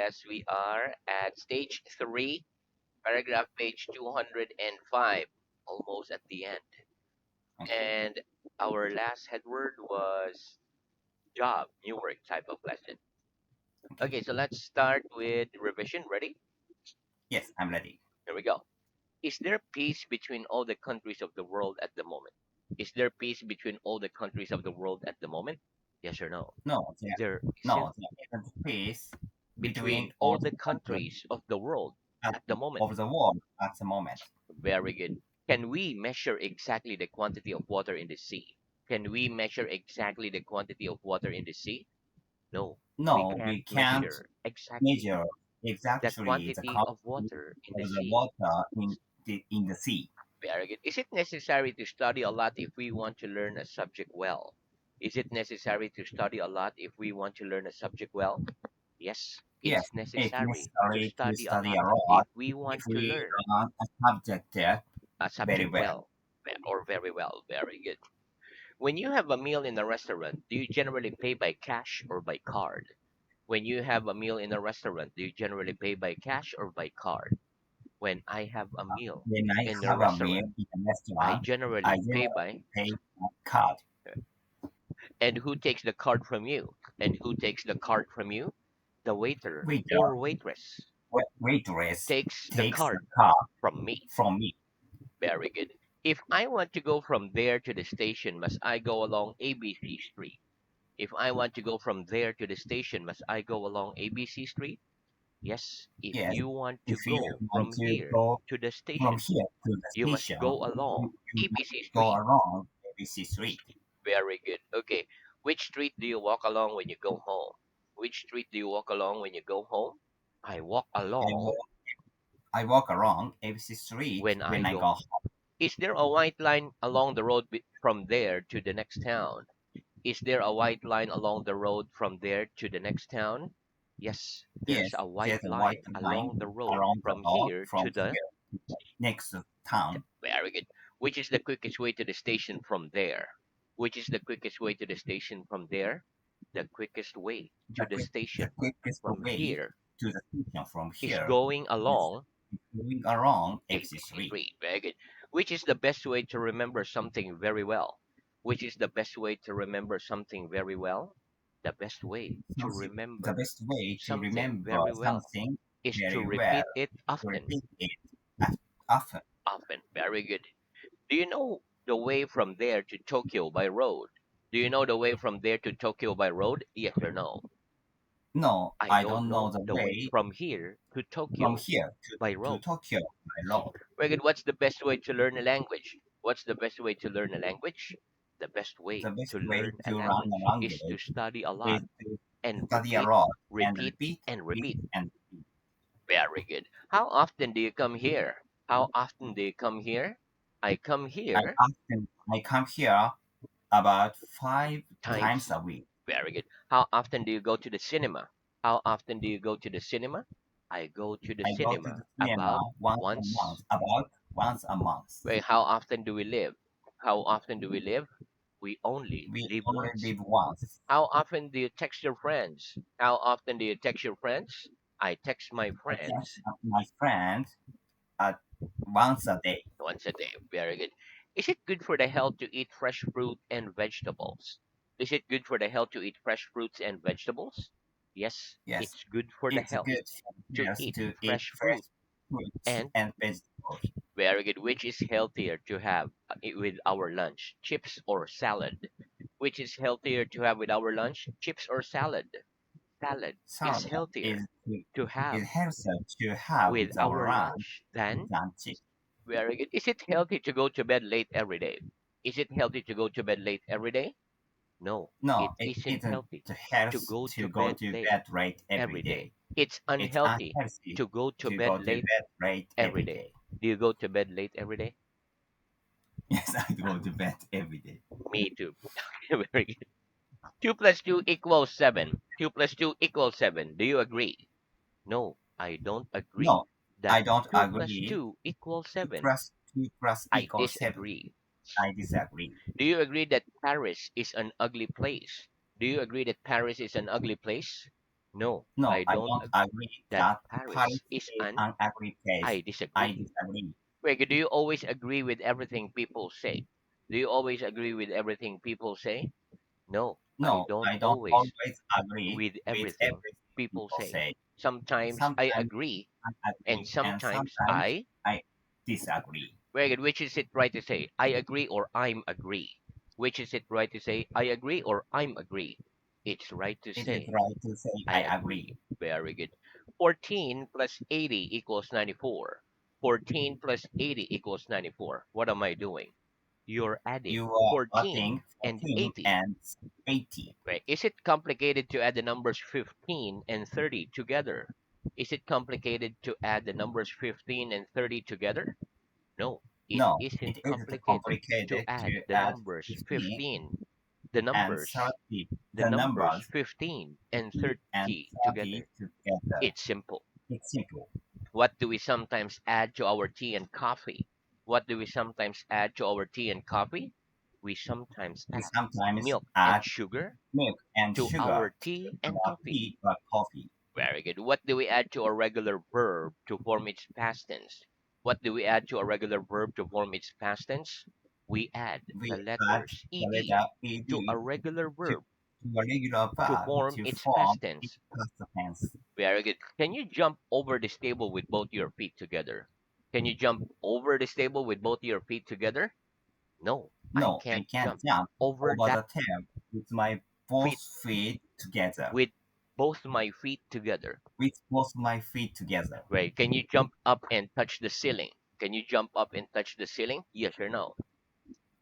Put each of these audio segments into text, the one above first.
Yes, we are at stage three, paragraph page 205, almost at the end. Okay. And our last headword was job, new work type of lesson. Okay. Okay, so let's start with revision. Ready? Yes, I'm ready. Here we go. Is there peace between all the countries of the world at the moment? Is there peace between all the countries of the world at the moment? Yes or no? No, there, There isn't no, there isn't peace between between all all the the countries countries of the world at, at the moment. of the world at the moment. Very good. Can we measure exactly the quantity of water in the sea? Can we measure exactly the quantity of water in the sea? No, we No, can't we can't measure exactly measure the exactly the quantity of quantity water in the of the sea. water in the sea. Very good. Is it necessary to study a lot if we want to learn a subject well? Is it necessary to study a lot if we want to learn a subject well? Yes, it's Yes, it's necessary to necessary to study a study a lot if lot we if want to we learn learn a subject a very subject well. well or very well. Very good. When you have a meal in a restaurant, do you generally pay by cash or by card? When you have a meal in a restaurant, do you generally pay by cash or by card? When I have a meal When I in a have a meal restaurant, in a I restaurant, I generally pay by. generally pay by card. And who takes the card from you? And who takes the card from you? The waiter Waiter, or waitress waitress takes the takes the card card from me. from me. Very good. If I want to go from there to the station, must I go along ABC Street? If I want to go from there to the station, must I go along ABC Street? Yes. If Yes, you want to if you go want from to here go to the from station, here to the you must station, go along you must ABC go Street. around ABC Street. Very good. Okay. Which street do you walk along when you go home? Which street do you walk along when you go home? I walk I along walk, I walk around ABC Street when I when I go. go home. Is there a white line along the road from there to the next town? Is there a white line along the road from there to the next town? Yes, there's Yes, a white there's a white line line along the road around the from road here from to the. here to the next town. Very good. Which is the quickest way to the station from there? Which is the quickest way to the station from there? The quickest way to the The station quickest from way here to the station from is here going is along going around ABC ABC Street. Street. Very good. Which is the best way to remember something very well? Which is the best way to remember something very well? The best way to The remember best way to something remember very well something is to very well repeat it to often. repeat it often. Often. Very good. Do you know the way from there to Tokyo by road? Do you know the way from there to Tokyo by road? Yes or no? No, I I don't don't know know the the way way from here to from Tokyo here by to road. Tokyo by road. Very good. What's the best way to learn a language? What's the best way to learn a language? The best The way best to way learn a to run a language is to language study a is lot to and study a repeat, lot and repeat, and repeat repeat. and repeat. Very good. How often do you come here? How often do you come here? I come here I come here about five times. times a week. Very good. How often do you go to the cinema? How often do you go to the cinema? I go to the I go to the cinema cinema about once a month, once. about once a month. Wait, how often do we live? How often do we live? We only We live only once. live once. How often do you text your friends? How often do you text your friends? I text my I text friends my friend at once a day. once a day. Very good. Is it good for the health to eat fresh fruit and vegetables? Is it good for the health to eat fresh fruits and vegetables? Yes, Yes, it's good for the it's health good for to us eat to eat fresh fresh fruit fruits and and vegetables. very good. Which is healthier to have with our lunch, chips or salad? Which is healthier to have with our lunch, chips or salad? Salad is Salad healthier to have is healthier to have with with our our lunch lunch than than chips. very good. Is it healthy to go to bed late every day? Is it healthy to go to bed late every day? No, No, it it isn't isn't healthy healthy to go to to go bed to late bed late every every day. day. It's It's unhealthy unhealthy to go to to bed go to late bed late every every day. day. Do you go to bed late every day? Yes, I go to bed every day. Me too. Very good. 2 plus 2 equals 7. 2 plus 2 equals 7. Do you agree? No, I don't agree No, that I don't 2 plus agree. 2 equals 2 7. plus 2 plus I equals 7. disagree. I disagree. Do you agree that Paris is an ugly place? Do you agree that Paris is an ugly place? No, No, I I don't don't agree agree that that Paris Paris is is an. an ugly place. I I disagree. disagree. Wait, do you always agree with everything people say? Do you always agree with everything people say? No, I No, don't I don't always always agree with with everything everything people people say. say. Sometimes I Sometimes agree, I and agree and sometimes sometimes I. I disagree. Very good. Which is it right to say? I agree or I'm agree. Which is it right to say? I agree or I'm agree. It's right to It is say right to say I I agree. agree. Very good. 14 plus 80 equals 94. 14 plus 80 equals 94. What am I doing? You're adding You are 14 adding and 14 80. and 80. Right. Is it complicated to add the numbers 15 and 30 together? Is it complicated to add the numbers 15 and 30 together? No, it No, isn't it isn't complicated to complicated add to the add numbers 15 15, the and numbers, 30. the The numbers numbers 15 and 50 and 30 30 together. together. It's simple. It's simple. What do we sometimes add to our tea and coffee? What do we sometimes add to our tea and coffee? We sometimes We add sometimes milk and add sugar milk and to sugar our to tea and our coffee. tea or coffee. Very good. What do we add to a regular verb to form its past tense? What do we add to a regular verb to form its past tense? We add the We add letters the ed letter to a ed regular to, verb to a regular to verb form to its form past its tense. past tense. Very good. Can you jump over this table with both your feet together? Can you jump over this table with both your feet together? No, I No, I can't can't jump jump over over that the tail with my both feet feet together. with both my feet together. With both my feet together. Right. Can you jump up and touch the ceiling? Can you jump up and touch the ceiling? Yes or no?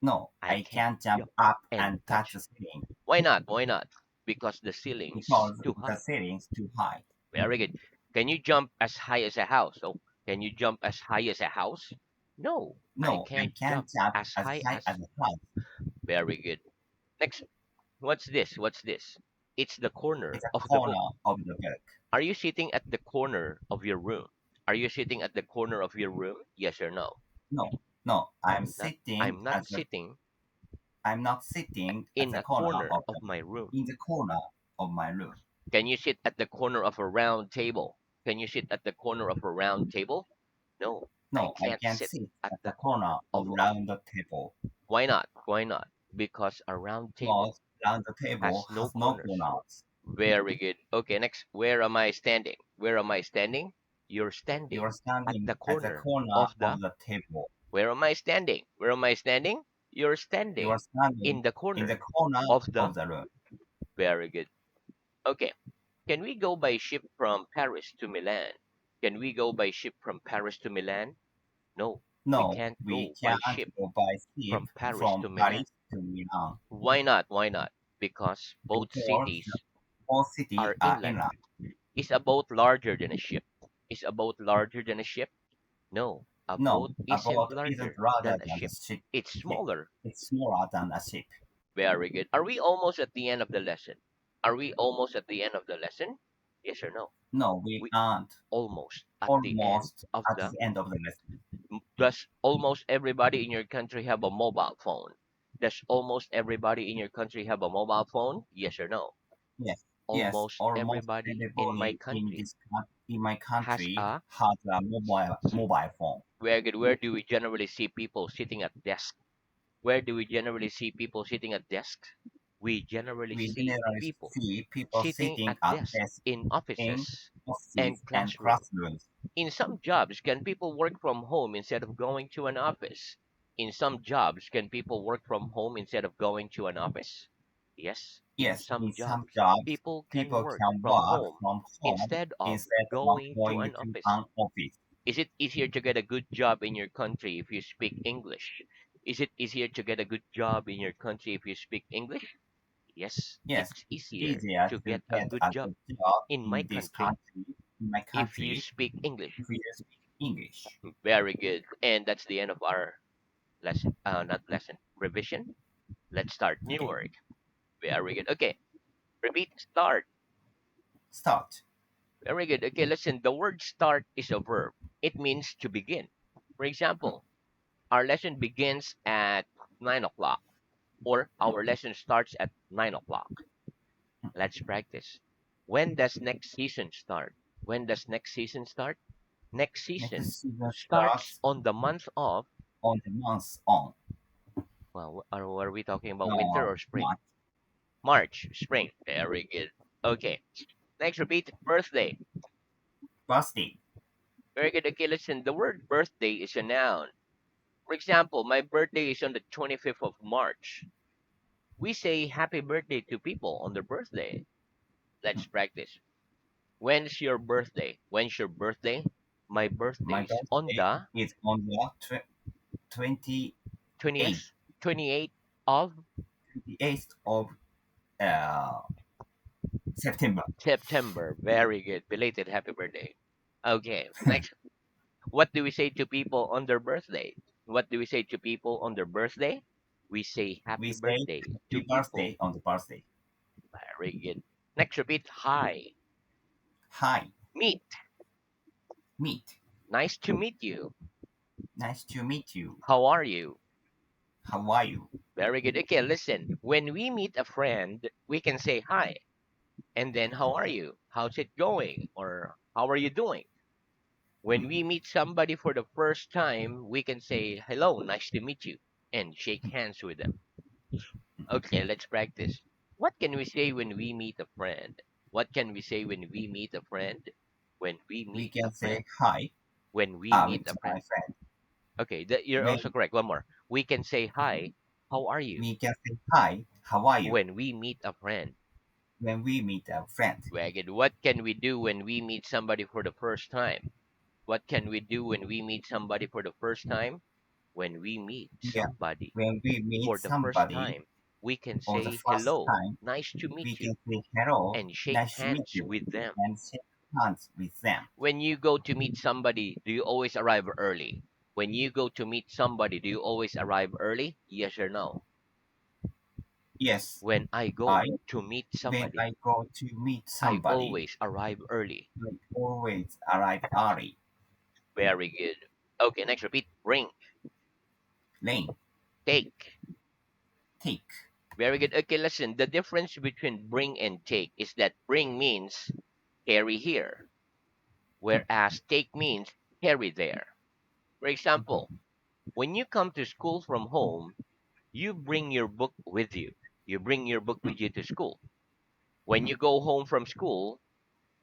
No, I I can't can't jump jump up and and touch touch. the ceiling Why not? Why not? Because the ceiling's because too the high. ceiling's too high. Very good. Can you jump as high as a house? Oh, can you jump as high as a house? No, I No, I can't can't jump jump as as high high as. as a cloud. Very good. Next, what's this? What's this? It's the corner It's a of the book. corner of the book. Are you sitting at the corner of your room? Are you sitting at the corner of your room? Yes or no? No, no, Not. I'm not sitting I'm not sitting at in the a corner corner of of the my room. in the corner of my room. Can you sit at the corner of a round table? Can you sit at the corner of a round table? No, I No, I can't can sit sit at at the the corner corner of a. around the table. Why not? Why not? Because a round table Because round the table has no has no corners. corners. Very good. Okay, next. Where am I standing? Where am I standing? You're You are standing at standing the at the corner corner of of the. the table. Where am I standing? Where am I standing? You're You are standing standing in the in the corner corner of of the. the room. Very good. Okay. Can we go by ship from Paris to Milan? Can we go by ship from Paris to Milan? No, we No, can't we go by can't ship go by ship from Paris from to Milan. Paris to Milan Why not? Why not? Because both because cities both cities are are inland. inland. Is a boat larger than a ship? Is a boat larger than a ship? No, a No, boat a isn't boat isn't larger rather than a than a ship. ship. It's Ship. smaller. It's smaller than a ship. Very good. Are we almost at the end of the lesson? Are we almost at the end of the lesson? Yes or no? No, we We aren't almost at the end almost of at the. the end of the lesson. Does almost everybody in your country have a mobile phone? Does almost everybody in your country have a mobile phone? Yes or no? Yes, yes, Almost almost everybody in my everybody country in my has country a. has a mobile phone. Where good? Where do we generally see people sitting at desks? Where do we generally see people sitting at desks? We generally We see generally people see people sitting sitting at at desks desks in in offices and offices and classrooms. classrooms. In some jobs, can people work from home instead of going to an office? In some jobs, can people work from home instead of going to an office? Yes, in Yes, some in some jobs, jobs, people can people work can from work home from home instead of instead of going to going an to office. an office. Is it easier to get a good job in your country if you speak English? Is it easier to get a good job in your country if you speak English? Yes, Yes, it's it's easier easier to to get a get good a job good job in my in this country country, in my if you country, speak English. if we speak English. Very good. And that's the end of our lesson. Not lesson, revision. Let's start new Okay, word. Very good. Okay, repeat start. start. Very good. Okay, listen. The word start is a verb. It means to begin. For example, our lesson begins at 9 o'clock, or our lesson starts at 9 o'clock. Let's practice. When does next season start? When does next season start? Next season Next season starts starts on the month of, on the month on well, are we talking about winter or spring? March March, spring. Very good. Okay. Next, repeat birthday. birthday. Very good. Okay, listen. The word birthday is a noun. For example, my birthday is on the 25th of March. We say happy birthday to people on their birthday. Let's practice. When's your birthday? When's your birthday? My birthday My is on birthday the is on the 28th 20th, 28th of 28th of uh, September. September. Very good. Belated happy birthday. Okay, next. What do we say to people on their birthday? What do we say to people on their birthday? We say We happy say birthday to happy people. birthday on the birthday. Very good. Next, repeat hi. Hi, Meet. meet. Nice to meet you. Nice to meet you. How are you? How are you? Very good. Okay, listen. When we meet a friend, we can say hi. And then, how are you? How's it going? Or how are you doing? When we meet somebody for the first time, we can say, hello, nice to meet you, and shake hands with them. Okay, let's practice. What can we say when we meet a friend? What can we say when we meet a friend? When we We meet a can friend? say hi When we meet with a my friend. friend. Okay, you're also When correct. One more. We can say hi. How are you? we can say hi, how are you? When we meet a friend. When we meet a friend. Very good. What can we do when we meet somebody for the first time? What can we do when we meet somebody for the first time? When we meet Yeah. somebody When we meet for the first somebody time, we can for the say first hello, time, nice to meet we you, can say hello, and shake nice to meet hands you, with them. and shake hands with them. When you go to meet somebody, do you always arrive early? When you go to meet somebody, do you always arrive early? Yes or no? Yes, When I I go to meet when somebody, I go to meet I somebody, always arrive early. I always arrive early. Very good. Okay, next repeat. Bring, Lane, take. take. Very good. Okay, listen. The difference between bring and take is that bring means carry here, whereas take means carry there. For example, when you come to school from home, you bring your book with you. You bring your book with you to school. When you go home from school,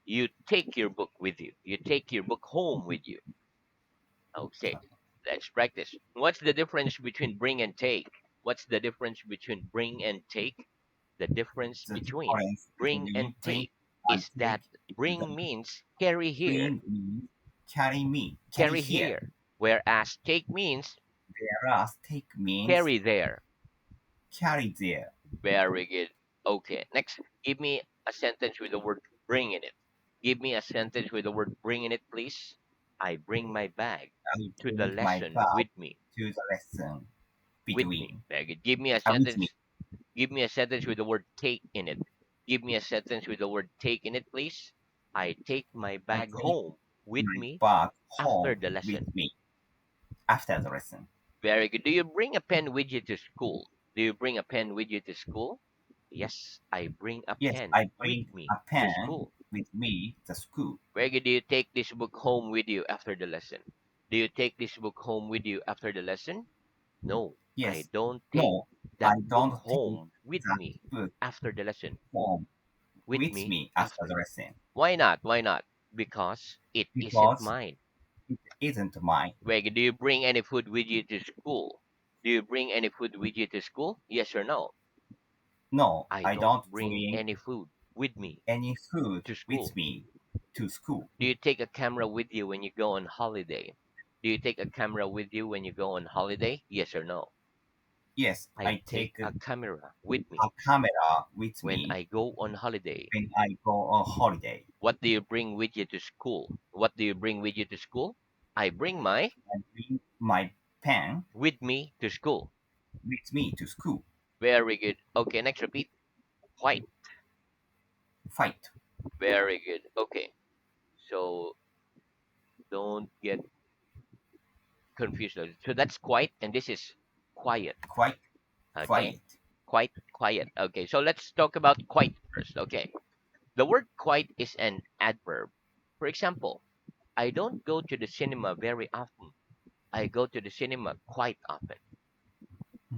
you take your book with you. You take your book home with you. Okay, let's practice. What's the difference between bring and take? What's the difference between bring and take? The difference The between difference bring and between bring take and is take that is bring that means carry here, bring means carry me, carry carry here, here, whereas take means whereas take means carry there. carry there. Very good. Okay, next, give me a sentence with the word bring in it. Give me a sentence with the word bring in it, please. I bring my bag I to the bring my lesson bag with me. to the lesson With me. between Very good. Give me a with me. sentence. Give me a sentence with the word take in it. Give me a sentence with the word take in it, please. I take my I bag take home with my me bag after home the with lesson. me after the lesson. Very good. Do you bring a pen with you to school? Do you bring a pen with you to school? Yes, I bring a Yes, pen I with bring me a to pen school. with me to school. Very good. Do you take this book home with you after the lesson? Do you take this book home with you after the lesson? No, I Yes, don't take no, I that book don't take home with that me book after the lesson. home With with me me after after. the lesson Why not? Why not? Because it isn't because mine. it isn't mine. Very good. Do you bring any food with you to school? Do you bring any food with you to school? Yes or no? No, I I don't don't bring bring any food with me any food to with school. me to school. Do you take a camera with you when you go on holiday? Do you take a camera with you when you go on holiday? Yes or no? Yes, I I take take a camera with a me camera with when me I go on holiday. when I go on holiday. What do you bring with you to school? What do you bring with you to school? I bring my I bring my pen with me to school. with me to school. Very good. Okay, next repeat. White. Fight. Very good. Okay. So don't get confused. So that's quiet and this is quiet. Quite Okay. quiet. Quite quiet. Okay. So let's talk about quiet first. Okay. The word quite is an adverb. For example, I don't go to the cinema very often. I go to the cinema quite often.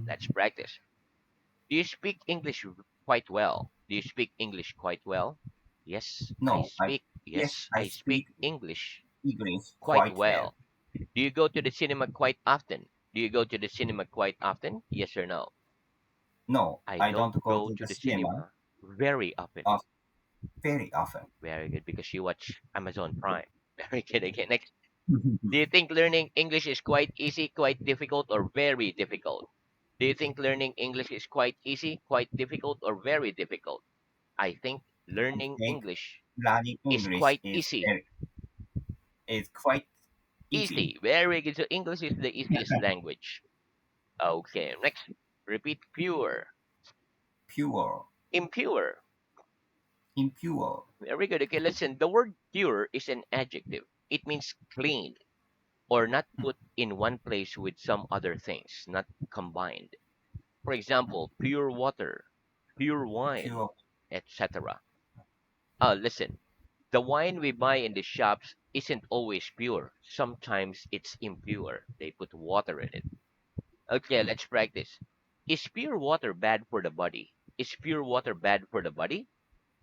Let's Mhm. practice. Do you speak English quite well? Do you speak English quite well? Yes, I No, I speak. yes, Yes, I I speak speak English English quite quite well. well. Do you go to the cinema quite often? Do you go to the cinema quite often? Yes or no? No, I I don't don't go go to to the the cinema cinema very often. of very often. Very good because you watch Amazon Prime. Very good. Okay, next. Do you think learning English is quite easy, quite difficult, or very difficult? Do you think learning English is quite easy, quite difficult, or very difficult? I think I learning think English learning is English quite easy. is quite easy. Easy. Very good. So English is the easiest language. Okay, next. Repeat pure. Pure, Impure. impure. Very good. Okay, listen. The word pure is an adjective. It means clean or not Hmm, put in one place with some other things, not combined. For hmm. example, pure water, pure wine, Pure. etc. Listen. The wine we buy in the shops isn't always pure. Sometimes it's impure. They put water in it. Okay, Hmm. let's practice. Is pure water bad for the body? Is pure water bad for the body?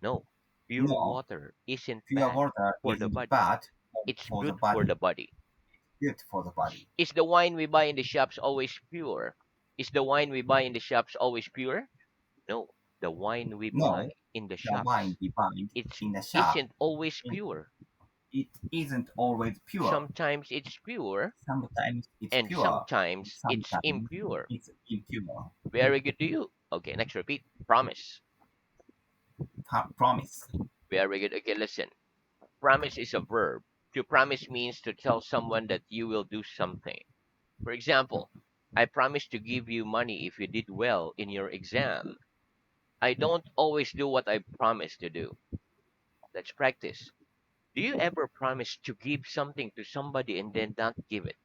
No. Pure No, water isn't pure bad water for the isn't body. bad It's for the good for body. the body. Good for the body. Is the wine we buy in the shops always pure? Is the wine we buy in the shops always pure? No. The wine we buy No, in the the wine shops we buy it's in the shop, isn't always it, pure. it isn't always pure. Sometimes it's pure Sometimes it's and pure. sometimes it's Sometimes impure. it's impure. Very good to you. Okay, next repeat. Promise. Promise. Very good. Okay, listen. Promise is a verb. To promise means to tell someone that you will do something. For example, I promise to give you money if you did well in your exam. I don't always do what I promise to do. Let's practice. Do you ever promise to give something to somebody and then not give it?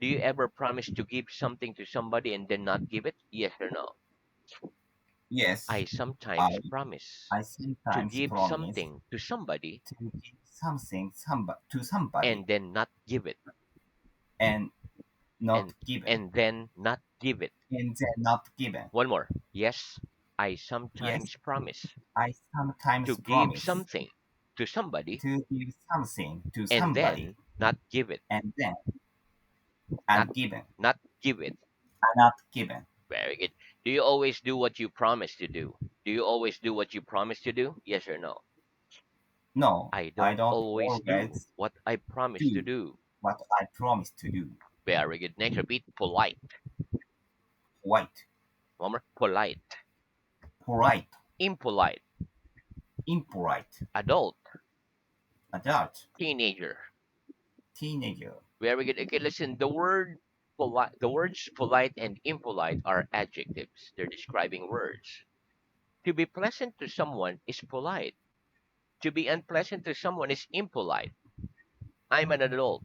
Do you ever promise to give something to somebody and then not give it? Yes or no? Yes, I I sometimes promise I to sometimes give promise something to somebody to give something to somebody and then not give it and not and given and then not give it. and then not given. One more. Yes, I Yes, sometimes promise I to sometimes give promise something to somebody to give something to and somebody then not give it. and then Not and given not give it. and not given. Very good. Do you always do what you promise to do? Do you always do what you promise to do? Yes or no? No, I I don't don't always do always what I promise to do do. what I promise to do. Very good. Next, repeat polite. White, One more. Polite. polite, Impolite. impolite, Adult. adult, Teenager. teenager. Very good. Okay, listen. The words polite and impolite are adjectives. They're describing words. To be pleasant to someone is polite. To be unpleasant to someone is impolite. I'm an adult.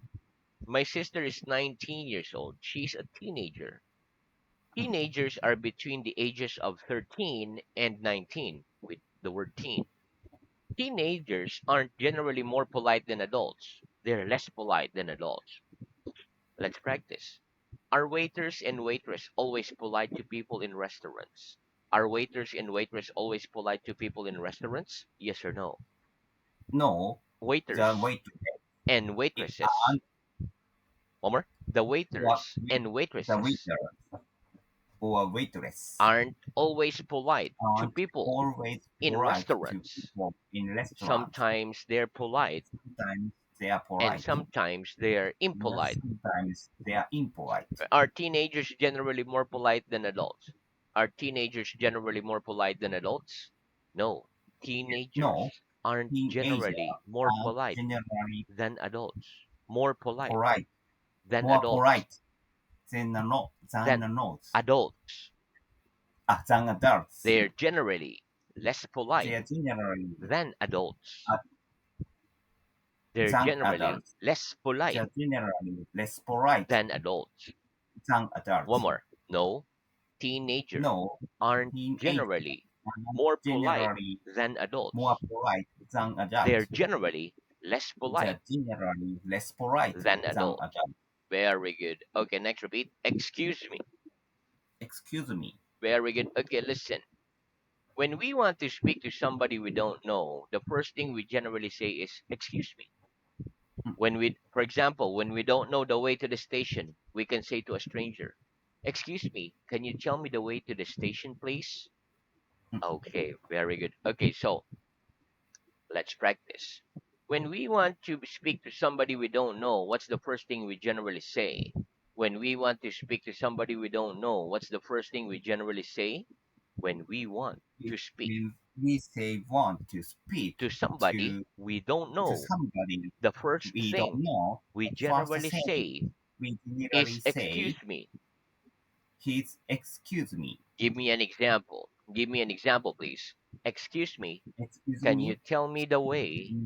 My sister is 19 years old. She's a teenager. Hmm. Teenagers are between the ages of 13 and 19, with the word teen. Teenagers aren't generally more polite than adults. They're less polite than adults. Let's practice. Are waiters and waitress always polite to people in restaurants? Are waiters and waitress always polite to people in restaurants? Yes or no? No, the Waiters wait and waitresses. and One more. The what waiters and the waitresses waiter or waitress aren't always polite to aren't people always in polite to restaurants. people in restaurants. Sometimes they're polite Sometimes they are and polite. sometimes they're Yes, impolite. sometimes they are impolite. Are teenagers generally more polite than adults? Are teenagers generally more polite than adults? No. No, Teenagers aren't teenagers generally more are polite generally than adults. More polite polite, than more adults. polite than a no, than Than adults. adults. Than adults. They're generally less They polite are generally than adults. uh, They're than generally adults. less They polite are generally less polite than adults. than One adults. more. No, teenagers No, aren't teenagers generally are more polite generally than more adults. polite than They're adults. generally less polite They're generally less polite than than adults. adults. Very good. Okay, next repeat. Excuse me. Excuse me. Very good. Okay, listen. When we want to speak to somebody we don't know, the first thing we generally say is, excuse me. Mm, For example, when we don't know the way to the station, we can say to a stranger, excuse me, can you tell me the way to the station, please? mm, Okay, very good. Okay, so let's practice. When we want to speak to somebody we don't know, what's the first thing we generally say? When we want to speak to somebody we don't know, what's the first thing we generally say? When we want If to speak we say want to speak to somebody to we don't to know, somebody the first we don't thing know, we first generally say say we generally is say, excuse me. "Please excuse me." Give me an example. Give me an example, please. Excuse me. Excuse Can you me. tell me the way,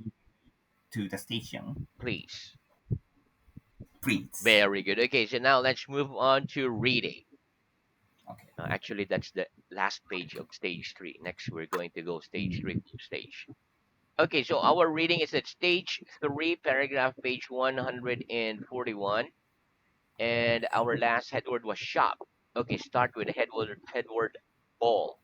To the station, please? please. Very good. Okay, so now let's move on to reading. Okay. Actually, that's the last page of stage three. Next, we're going to go stage three stage. Okay, so Mhm. our reading is at stage three, paragraph page 141. And our last headword was shop. Okay, start with headword ball.